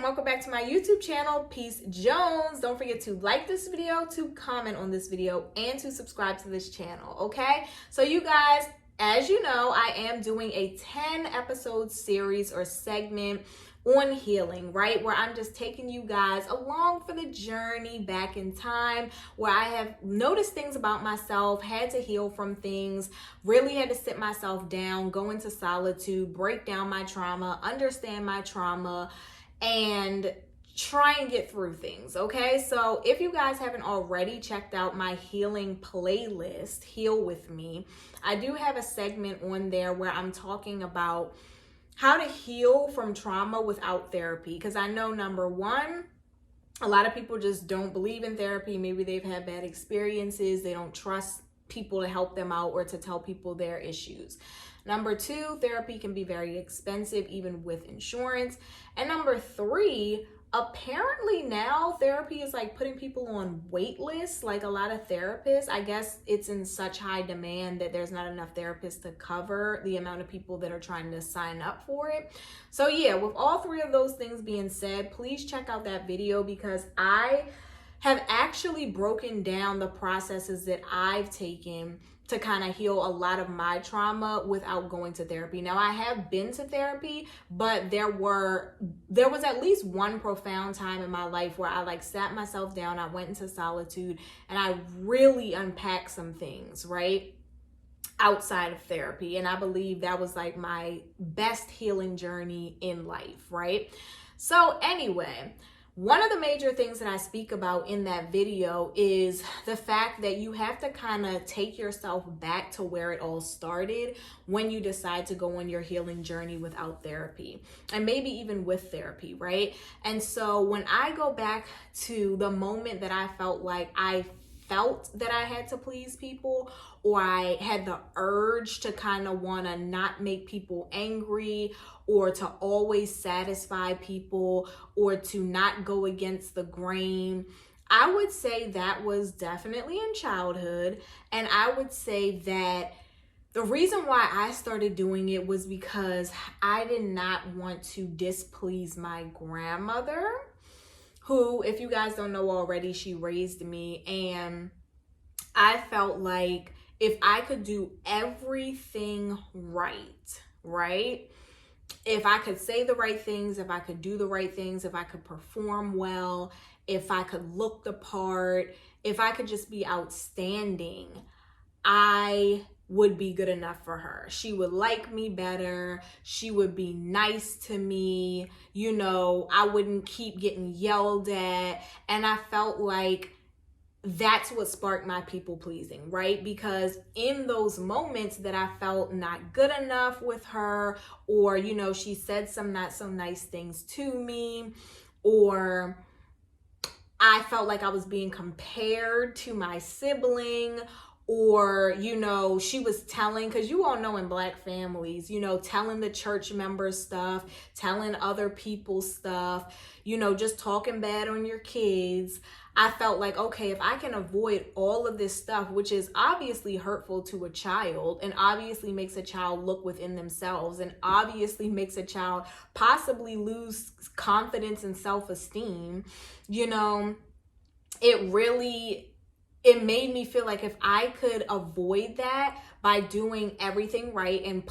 and welcome back to my YouTube channel, Peace Jones. Don't forget to like this video, to comment on this video, and to subscribe to this channel, okay? So you guys, as you know, I am doing a 10 episode series or segment on healing, right? Where I'm just taking you guys along for the journey back in time, where I have noticed things about myself, had to heal from things, really had to sit myself down, go into solitude, break down my trauma, understand my trauma, and try and get through things, okay? So if you guys haven't already checked out my healing playlist, Heal With Me, I do have a segment on there where I'm talking about how to heal from trauma without therapy. Because I know, number one, a lot of people just don't believe in therapy. Maybe they've had bad experiences. They don't trust people to help them out or to tell people their issues. Number two, therapy can be very expensive, even with insurance. And number three, apparently now therapy is like putting people on wait lists. Like a lot of therapists, I guess it's in such high demand that there's not enough therapists to cover the amount of people that are trying to sign up for it. So yeah, with all three of those things being said, please check out that video, because I have actually broken down the processes that I've taken to kind of heal a lot of my trauma without going to therapy. Now, I have been to therapy, but there was at least one profound time in my life where I like sat myself down, I went into solitude, and I really unpacked some things, right? Outside of therapy. And I believe that was like my best healing journey in life, right? So anyway, one of the major things that I speak about in that video is the fact that you have to kind of take yourself back to where it all started when you decide to go on your healing journey without therapy, and maybe even with therapy, right? And so when I go back to the moment that I felt like I had to please people, or I had the urge to kind of want to not make people angry, or to always satisfy people, or to not go against the grain, I would say that was definitely in childhood. And I would say that the reason why I started doing it was because I did not want to displease my grandmother, who, if you guys don't know already, she raised me. And I felt like if I could do everything right? If I could say the right things, if I could do the right things, if I could perform well, if I could look the part, if I could just be outstanding, I would be good enough for her. She would like me better. She would be nice to me. You know, I wouldn't keep getting yelled at. And I felt like that's what sparked my people pleasing, right? Because in those moments that I felt not good enough with her, or, you know, she said some not so nice things to me, or I felt like I was being compared to my sibling, or, you know, she was telling, because you all know in Black families, you know, telling the church members stuff, telling other people stuff, you know, just talking bad on your kids. I felt like, okay, if I can avoid all of this stuff, which is obviously hurtful to a child, and obviously makes a child look within themselves, and obviously makes a child possibly lose confidence and self-esteem, you know, it made me feel like if I could avoid that by doing everything right and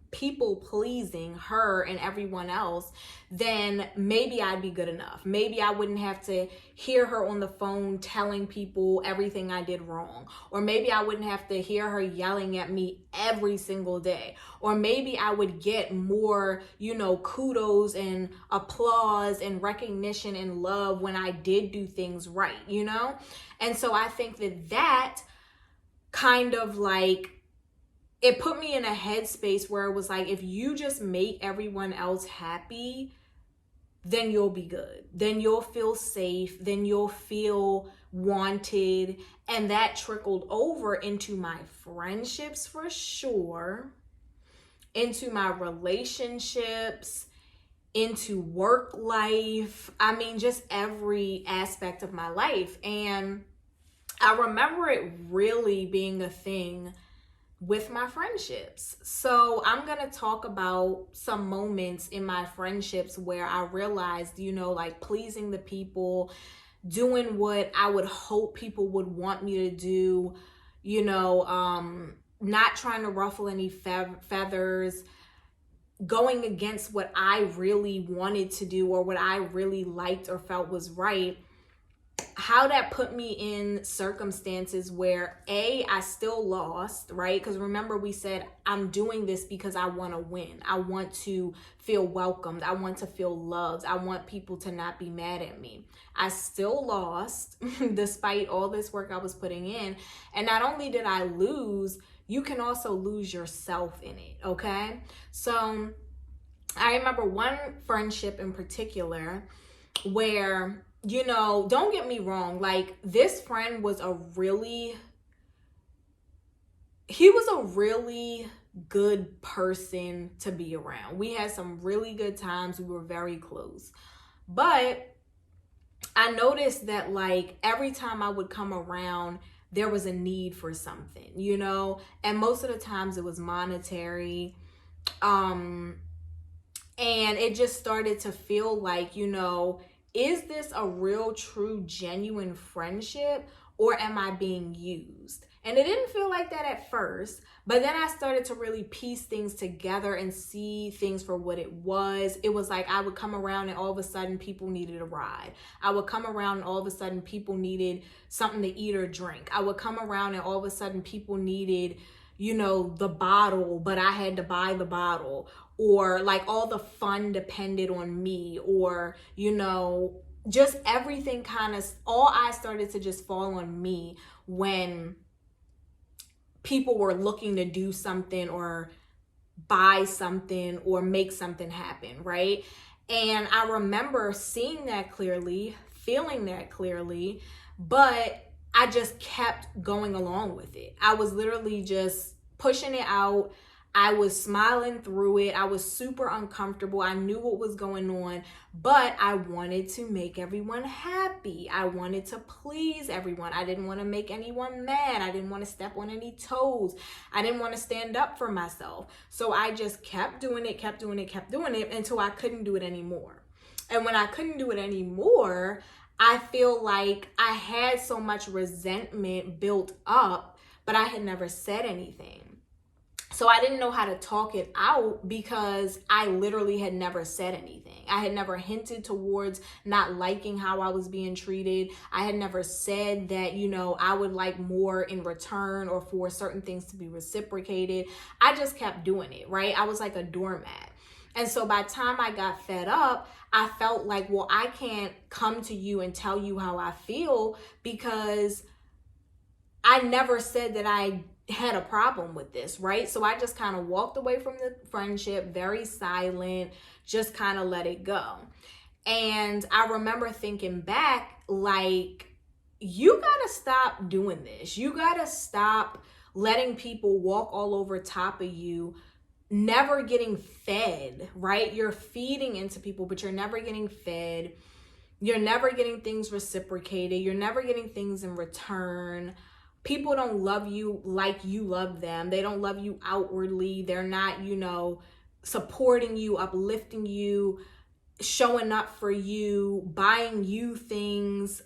people pleasing her and everyone else, then maybe I'd be good enough. Maybe I wouldn't have to hear her on the phone telling people everything I did wrong. Or maybe I wouldn't have to hear her yelling at me every single day. Or maybe I would get more, you know, kudos and applause and recognition and love when I did do things right, you know? And so I think that kind of like, it put me in a headspace where it was like, if you just make everyone else happy, then you'll be good. Then you'll feel safe. Then you'll feel wanted. And that trickled over into my friendships for sure, into my relationships, into work life. I mean, just every aspect of my life. And I remember it really being a thing with my friendships. So I'm going to talk about some moments in my friendships where I realized, like pleasing the people, doing what I would hope people would want me to do, not trying to ruffle any feathers, going against what I really wanted to do or what I really liked or felt was right. How that put me in circumstances where I still lost, right? Because remember we said I'm doing this because I want to win. I want to feel welcomed. I want to feel loved. I want people to not be mad at me. I still lost despite all this work I was putting in. And not only did I lose, you can also lose yourself in it, okay? So I remember one friendship in particular where, don't get me wrong, like this friend was a really good person to be around. We had some really good times. We were very close. But I noticed that like every time I would come around, there was a need for something, and most of the times it was monetary. And it just started to feel like, is this a real, true, genuine friendship, or am I being used? And it didn't feel like that at first, but then I started to really piece things together and see things for what it was. It was like I would come around and all of a sudden people needed a ride. I would come around and all of a sudden people needed something to eat or drink. I would come around and all of a sudden people needed, the bottle, but I had to buy the bottle. Or like all the fun depended on me, or, just everything all eyes started to just fall on me when people were looking to do something or buy something or make something happen, right? And I remember seeing that clearly, feeling that clearly, but I just kept going along with it. I was literally just pushing it out. I was smiling through it. I was super uncomfortable. I knew what was going on, but I wanted to make everyone happy. I wanted to please everyone. I didn't want to make anyone mad. I didn't want to step on any toes. I didn't want to stand up for myself. So I just kept doing it until I couldn't do it anymore. And when I couldn't do it anymore, I feel like I had so much resentment built up, but I had never said anything. So I didn't know how to talk it out because I literally had never said anything. I had never hinted towards not liking how I was being treated. I had never said that, I would like more in return or for certain things to be reciprocated. I just kept doing it, right? I was like a doormat. And so by the time I got fed up, I felt like, well, I can't come to you and tell you how I feel because I never said that I had a problem with this, right? So I just kind of walked away from the friendship, very silent, just kind of let it go. And I remember thinking back, like, you gotta stop doing this. You gotta stop letting people walk all over top of you, never getting fed, right? You're feeding into people, but you're never getting fed. You're never getting things reciprocated. You're never getting things in return. People don't love you like you love them. They don't love you outwardly. They're not, supporting you, uplifting you, showing up for you, buying you things.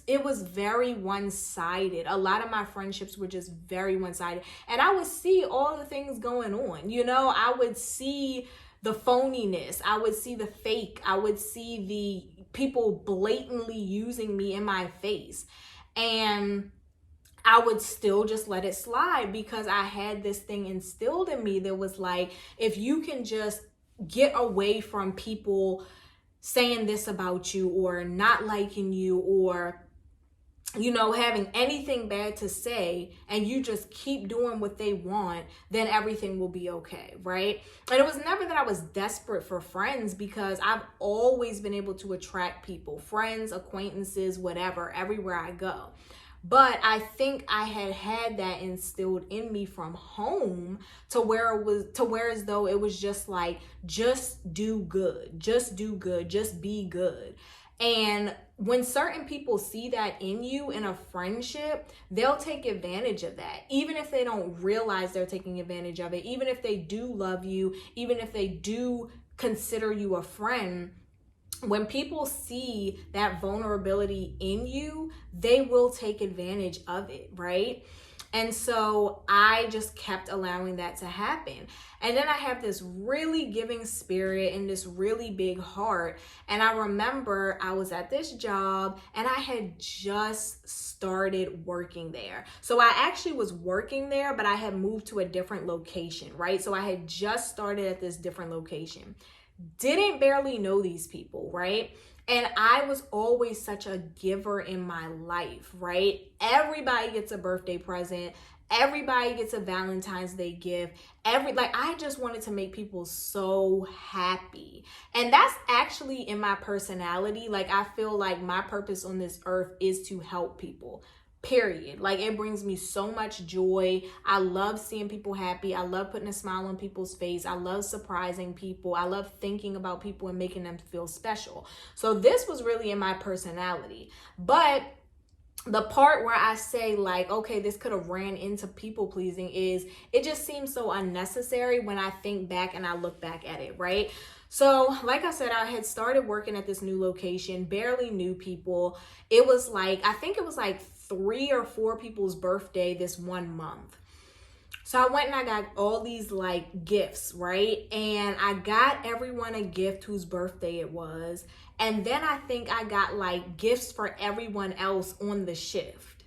It was very one-sided. A lot of my friendships were just very one-sided. And I would see all the things going on. I would see the phoniness. I would see the fake. I would see the people blatantly using me in my face. And I would still just let it slide because I had this thing instilled in me that was like, if you can just get away from people saying this about you or not liking you or having anything bad to say, and you just keep doing what they want, then everything will be okay, right? And it was never that I was desperate for friends because I've always been able to attract people, friends, acquaintances, whatever, everywhere I go. But I think I had that instilled in me from home to where as though it was just like, just do good, just be good. And when certain people see that in you in a friendship, they'll take advantage of that. Even if they don't realize they're taking advantage of it, even if they do love you, even if they do consider you a friend, when people see that vulnerability in you, they will take advantage of it, right? And so I just kept allowing that to happen. And then I have this really giving spirit and this really big heart. And I remember I was at this job and I had just started working there. So I actually was working there, but I had moved to a different location, right? So I had just started at this different location. Didn't barely know these people, right? And I was always such a giver in my life, right? Everybody gets a birthday present. Everybody gets a Valentine's Day gift. I just wanted to make people so happy. And that's actually in my personality. Like, I feel like my purpose on this earth is to help people. Period. Like, it brings me so much joy. I love seeing people happy. I love putting a smile on people's face. I love surprising people. I love thinking about people and making them feel special. So this was really in my personality. But the part where I say, like, okay, this could have ran into people pleasing is it just seems so unnecessary when I think back and I look back at it, right? So like I said, I had started working at this new location, barely knew people. It was like, I think it was like 3 or 4 people's birthday this one month. So I went and I got all these like gifts, right? And I got everyone a gift whose birthday it was. And then I think I got like gifts for everyone else on the shift.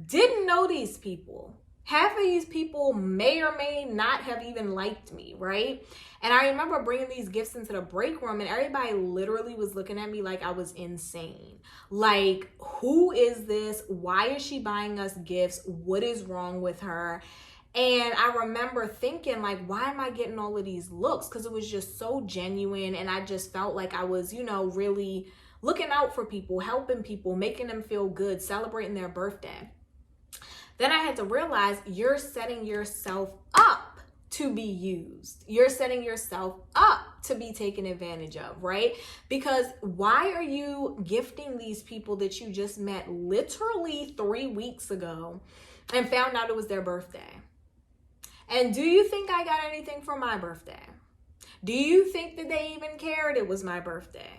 Didn't know these people. Half of these people may or may not have even liked me, right? And I remember bringing these gifts into the break room and everybody literally was looking at me like I was insane. Like, who is this? Why is she buying us gifts? What is wrong with her? And I remember thinking, like, why am I getting all of these looks? Because it was just so genuine. And I just felt like I was, really looking out for people, helping people, making them feel good, celebrating their birthday. Then I had to realize you're setting yourself up to be used. You're setting yourself up to be taken advantage of, right? Because why are you gifting these people that you just met literally 3 weeks ago and found out it was their birthday? And do you think I got anything for my birthday? Do you think that they even cared it was my birthday?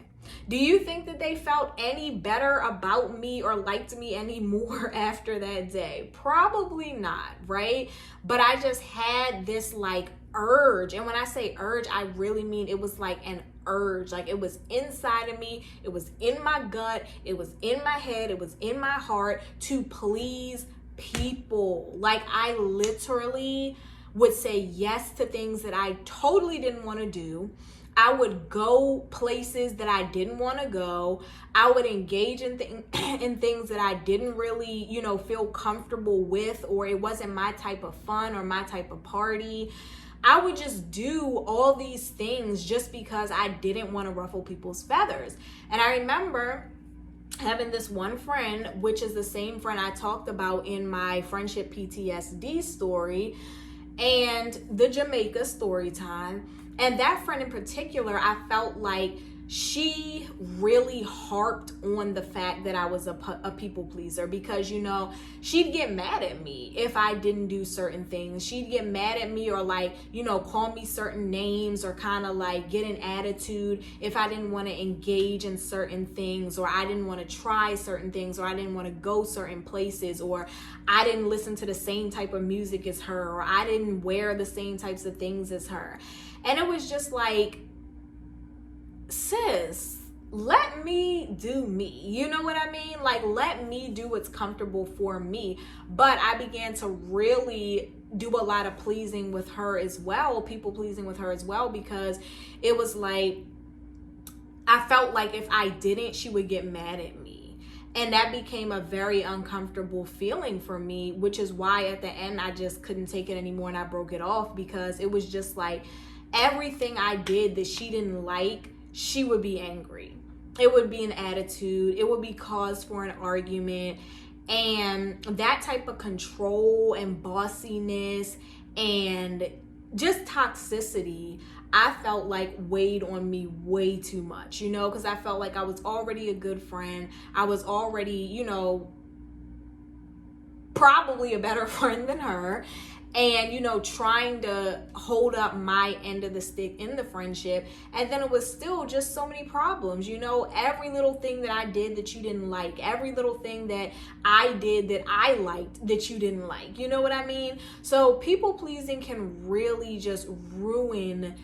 Do you think that they felt any better about me or liked me any more after that day? Probably not, right? But I just had this like urge. And when I say urge, I really mean it was like an urge. Like, it was inside of me. It was in my gut. It was in my head. It was in my heart to please people. Like, I literally would say yes to things that I totally didn't want to do. I would go places that I didn't want to go. I would engage in things that I didn't really, feel comfortable with, or it wasn't my type of fun or my type of party. I would just do all these things just because I didn't want to ruffle people's feathers. And I remember having this one friend, which is the same friend I talked about in my friendship PTSD story and the Jamaica story time. And that friend in particular, I felt like she really harped on the fact that I was a people pleaser because, she'd get mad at me if I didn't do certain things. She'd get mad at me or call me certain names or kind of like get an attitude if I didn't want to engage in certain things, or I didn't want to try certain things, or I didn't want to go certain places, or I didn't listen to the same type of music as her, or I didn't wear the same types of things as her. And it was just like, sis, let me do me. You know what I mean? Like, let me do what's comfortable for me. But I began to really do a lot of pleasing with her as well, people pleasing with her as well, because it was like, I felt like if I didn't, she would get mad at me. And that became a very uncomfortable feeling for me, which is why at the end, I just couldn't take it anymore and I broke it off, because it was just like, everything I did that she didn't like, she would be angry. It would be an attitude. It would be cause for an argument. And that type of control and bossiness and just toxicity, I felt like weighed on me way too much, you know, because I felt like I was already a good friend. I was already, you know, probably a better friend than her, and, you know, trying to hold up my end of the stick in the friendship. And then it was still just so many problems, you know, every little thing that I did that you didn't like, every little thing that I did that I liked that you didn't like, you know what I mean? So people pleasing can really just ruin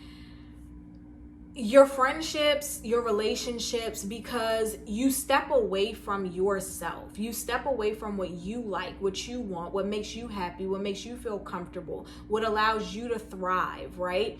your friendships, your relationships, because you step away from yourself. You step away from what you like, what you want, what makes you happy, what makes you feel comfortable, what allows you to thrive, right?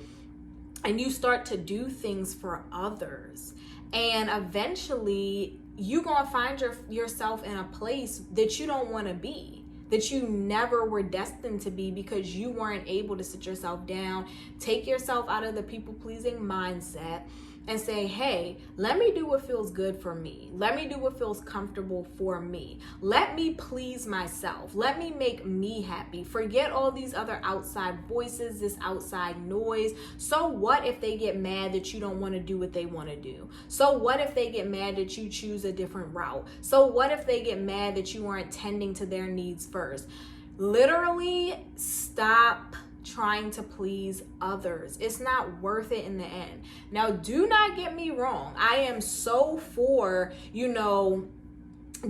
And you start to do things for others. And eventually you're going to find yourself in a place that you don't want to be, that you never were destined to be, because you weren't able to sit yourself down, take yourself out of the people-pleasing mindset, and say, hey, let me do what feels good for me. Let me do what feels comfortable for me. Let me please myself. Let me make me happy. Forget all these other outside voices, this outside noise. So what if they get mad that you don't want to do what they want to do? So what if they get mad that you choose a different route? So what if they get mad that you aren't tending to their needs first? Literally, stop trying to please others. It's not worth it in the end. Now, do not get me wrong. I am so for, you know,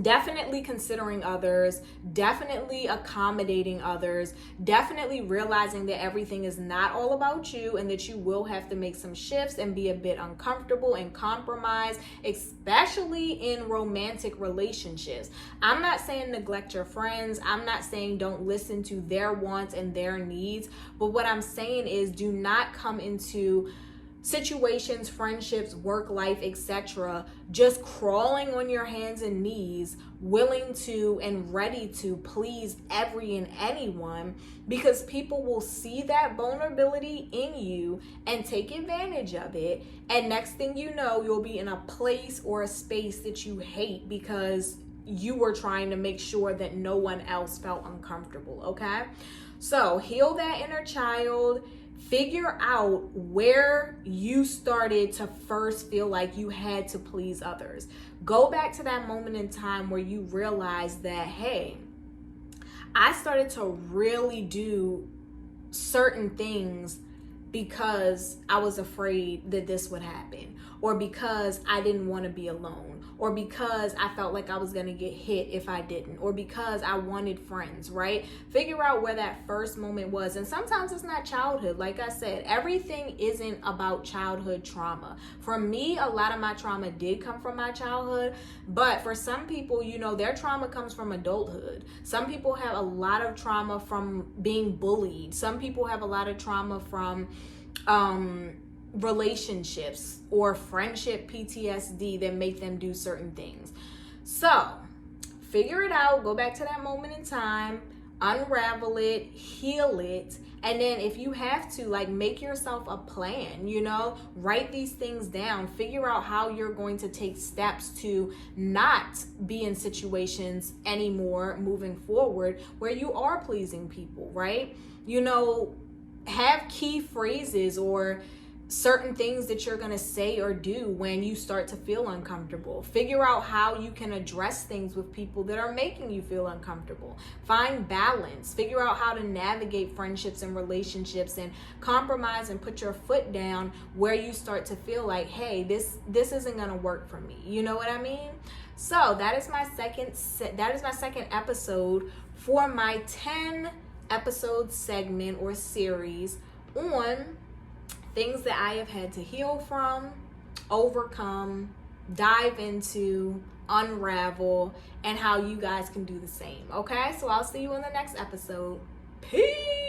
definitely considering others, definitely accommodating others, definitely realizing that everything is not all about you and that you will have to make some shifts and be a bit uncomfortable and compromise, especially in romantic relationships. I'm not saying neglect your friends. I'm not saying don't listen to their wants and their needs. But what I'm saying is, do not come into situations, friendships, work life, etc., just crawling on your hands and knees, willing to and ready to please every and anyone, because people will see that vulnerability in you and take advantage of it. And next thing you know, you'll be in a place or a space that you hate because you were trying to make sure that no one else felt uncomfortable. Okay, so heal that inner child. Figure out where you started to first feel like you had to please others. Go back to that moment in time where you realized that, hey, I started to really do certain things because I was afraid that this would happen, or because I didn't want to be alone, or because I felt like I was going to get hit if I didn't, or because I wanted friends, right? Figure out where that first moment was. And sometimes it's not childhood. Like I said, everything isn't about childhood trauma. For me, a lot of my trauma did come from my childhood, but for some people, you know, their trauma comes from adulthood. Some people have a lot of trauma from being bullied. Some people have a lot of trauma from relationships or friendship PTSD that make them do certain things. So figure it out, go back to that moment in time, unravel it, heal it, and then if you have to, like, make yourself a plan, you know, write these things down, figure out how you're going to take steps to not be in situations anymore moving forward where you are pleasing people, right? You know, have key phrases or certain things that you're going to say or do when you start to feel uncomfortable. Figure out how you can address things with people that are making you feel uncomfortable. Find balance. Figure out how to navigate friendships and relationships and compromise and put your foot down where you start to feel like, hey, this isn't going to work for me. You know what I mean? So that is my second episode for my 10 episode segment or series on things that I have had to heal from, overcome, dive into, unravel, and how you guys can do the same. Okay, so I'll see you in the next episode. Peace.